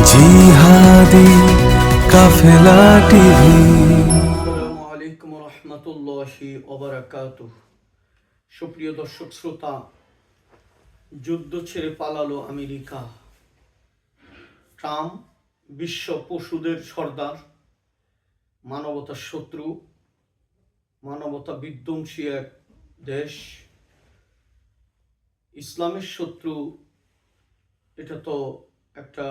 জিহাদি কাফেলা টিভি। আসসালামু আলাইকুম রহমতুল্লাহি ওবারাকাতুহ। সুপ্রিয় দর্শক শ্রোতা, যুদ্ধ ছেড়ে পালালো আমেরিকা। ট্রাম্প বিশ্ব পশুদের সর্দার, মানবতার শত্রু, মানবতা বিধ্বংসী এক দেশ, ইসলামের শত্রু। এটা তো একটা,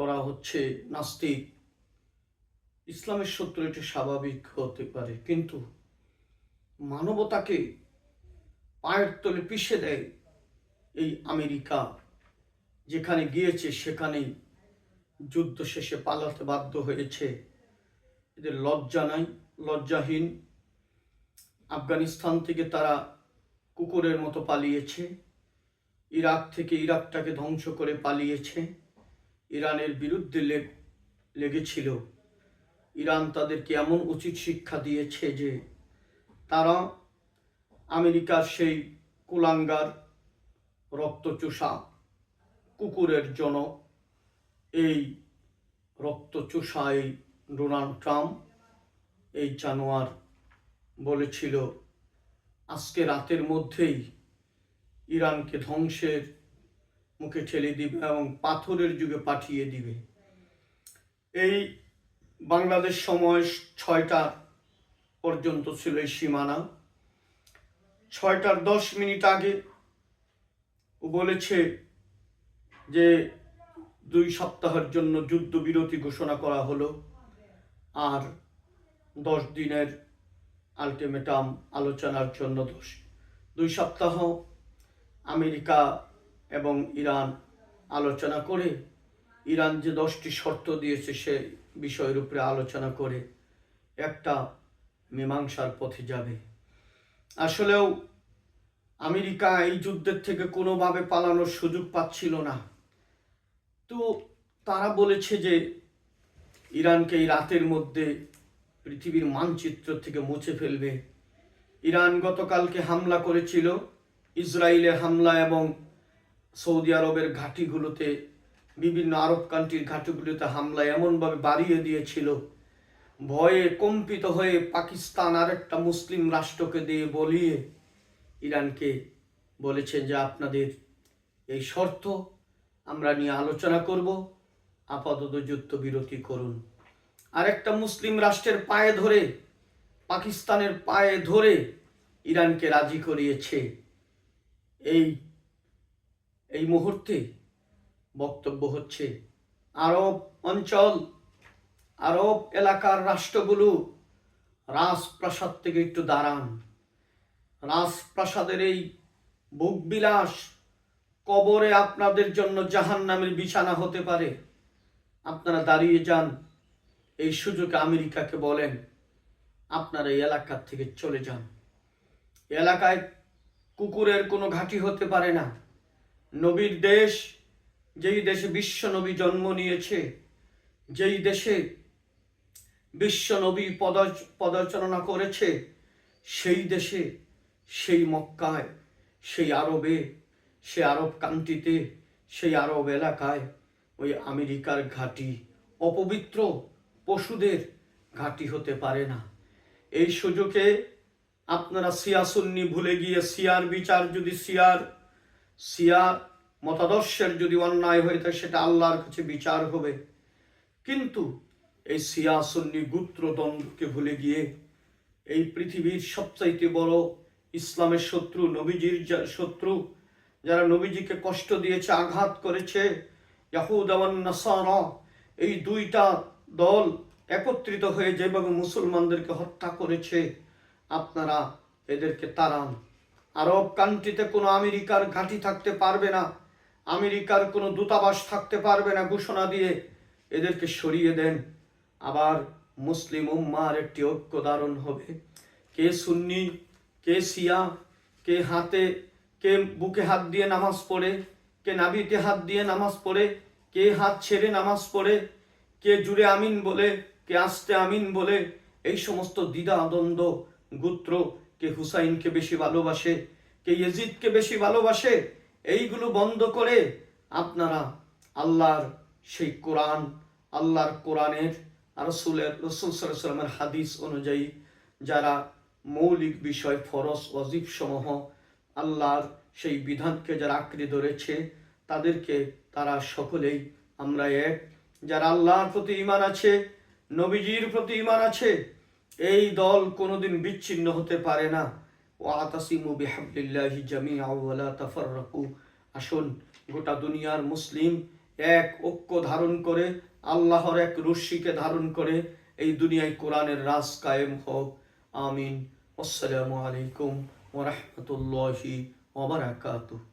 ওরা হচ্ছে নাস্তিক। ইসলামের শত্রু এটা স্বাভাবিক হতে পারে, কিন্তু মানবতাকে পায়ের তলে পিষে দেয় এই আমেরিকা। যেখানে গিয়েছে সেখানেই যুদ্ধ শেষে পালাতে বাধ্য হয়েছে। এদের লজ্জা নাই, লজ্জাহীন। আফগানিস্তান থেকে তারা কুকুরের মতো পালিয়েছে, ইরাক থেকে ইরাকটাকে ধ্বংস করে পালিয়েছে। ইরানের বিরুদ্ধে লেগেছিল। ইরান তাদেরকে এমন উচিত শিক্ষা দিয়েছে যে তারা আমেরিকার সেই কুলাঙ্গার রক্তচোষা কুকুরের জনক, এই রক্তচোষা এই ডোনাল্ড ট্রাম্প, এই জানোয়ার বলেছিল আজকে রাতের মধ্যেই ইরানকে ধ্বংসের মুখে ঠেলে দিবে এবং পাথরের যুগে পাঠিয়ে দিবে। এই বাংলাদেশ সময় 6টা পর্যন্ত ছিল এই সীমানা। 6:10 আগে ও বলেছে যে 2 সপ্তাহের জন্য যুদ্ধবিরতি ঘোষণা করা হলো, আর 10 দিনের আলটিমেটাম আলোচনার জন্য 2 সপ্তাহ আমেরিকা এবং ইরান আলোচনা করে ইরান যে 10টি শর্ত দিয়েছে সে বিষয়ের উপরে আলোচনা করে একটা মীমাংসার পথে যাবে। আসলেও আমেরিকা এই যুদ্ধের থেকে কোনোভাবে পালানোর সুযোগ পাচ্ছিল না। তো তারা বলেছে যে ইরানকে এই রাতের মধ্যে পৃথিবীর মানচিত্র থেকে মুছে ফেলবে। ইরান গতকালকে হামলা করেছিল, ইসরায়েলের হামলা এবং সৌদি আরবের ঘাঁটিগুলোতে, বিভিন্ন আরব কান্ট্রির ঘাঁটিগুলোতে হামলা এমনভাবে বাড়িয়ে দিয়েছিল, ভয়ে কম্পিত হয়ে পাকিস্তান আরেকটা মুসলিম রাষ্ট্রকে দিয়ে বলিয়ে ইরানকে বলেছে যে আপনাদের এই শর্ত আমরা নিয়ে আলোচনা করব, আপাতত যুদ্ধবিরতি করুন। আরেকটা মুসলিম রাষ্ট্রের পায়ে ধরে, পাকিস্তানের পায়ে ধরে ইরানকে রাজি করিয়েছে। এই মুহূর্তে বক্তব্য হচ্ছে আরব অঞ্চল, আরব এলাকার রাষ্ট্রগুলো রাজপ্রাসাদ থেকে একটু দাঁড়ান। রাজপ্রাসাদের এই ভোগবিলাস কবরে আপনাদের জন্য জাহান্নামের বিছানা হতে পারে। আপনারা দাঁড়িয়ে যান। এই সুযোগে আমেরিকাকে বলেন আপনারা এই এলাকা থেকে চলে যান। এলাকায় কুকুরের কোনো ঘাঁটি হতে পারে না। নবীর দেশ, যেই দেশে বিশ্ব নবী জন্ম নিয়েছে, যেই দেশে বিশ্ব নবী পদার্চনা করেছে, সেই দেশে, সেই মক্কায়, সেই আরবে, সেই আরব কান্ট্রিতে, সেই আরব এলাকায় ওই আমেরিকার ঘাঁটি অপবিত্র পশুদের ঘাঁটি হতে পারে না। এই সুযোগে আপনারা শিয়া সুন্নি ভুলে গিয়ে শিয়ার বিচার, যদি শিয়া মতাদর্শের যদি অন্যায় হয়ে থাকে সেটা আল্লাহর কাছে বিচার হবে, কিন্তু এই শিয়া সুন্নি গোত্র দ্বন্দ্বকে ভুলে গিয়ে এই পৃথিবীর সবচাইতে বড় ইসলামের শত্রু, নবীজির শত্রু, যারা নবীজিকে কষ্ট দিয়েছে, আঘাত করেছে, ইয়াহুদ ওয়ান নাসারা, এই 2টা দল একত্রিত হয়ে যেভাবে মুসলমানদেরকে হত্যা করেছে, আপনারা এদেরকে তাড়ান। আরব কান্ট্রিতে কোনো আমেরিকার ঘাঁটি থাকতে পারবে না, আমেরিকার কোনো দূতাবাস থাকতে পারবে না ঘোষণা দিয়ে এদেরকে সরিয়ে দেন। আবার মুসলিম উম্মার একটি ঐক্য ধারণ হবে। কে সুন্নি, কে শিয়া, কে বুকে হাত দিয়ে নামাজ পড়ে, কে নাভিতে হাত দিয়ে নামাজ পড়ে, কে হাত ছেড়ে নামাজ পড়ে, কে জুড়ে আমিন বলে, কে আস্তে আমিন বলে, এই সমস্ত দ্বিধা দ্বন্দ্ব গোত্র, কে হুসাইনকে বেশি ভালোবাসে, কে ইয়েজিদকে বেশি ভালোবাসে, এইগুলো বন্ধ করে আপনারা আল্লাহর সেই কোরআন, আল্লাহর কোরআনের আর রসুল সাল্লাল্লাহু আলাইহি ওয়াসাল্লামের হাদিস অনুযায়ী যারা মৌলিক বিষয় ফরজ ওয়াজিব সমূহ আল্লাহর সেই বিধানকে যারা আঁকড়ে ধরেছে তাদেরকে তারা সকলেই আমরা এক। যারা আল্লাহর প্রতি ঈমান আছে, নবীজির প্রতি ঈমান আছে, এই দল কোনোদিন বিচ্ছিন্ন হতে পারে না। ওয়াতাসিমু বিহাবলিল্লাহি জামিআ ওয়া লা তাফাররাকু। আসুন গোটা দুনিয়ার মুসলিম এক ঐক্য ধারণ করে আল্লাহর এক রশ্মিকে ধারণ করে এই দুনিয়ায় কোরআনের রাজ কায়েম হোক। আমিন। আসসালামু আলাইকুম ওয়া রাহমাতুল্লাহি ওয়া বারাকাতুহু।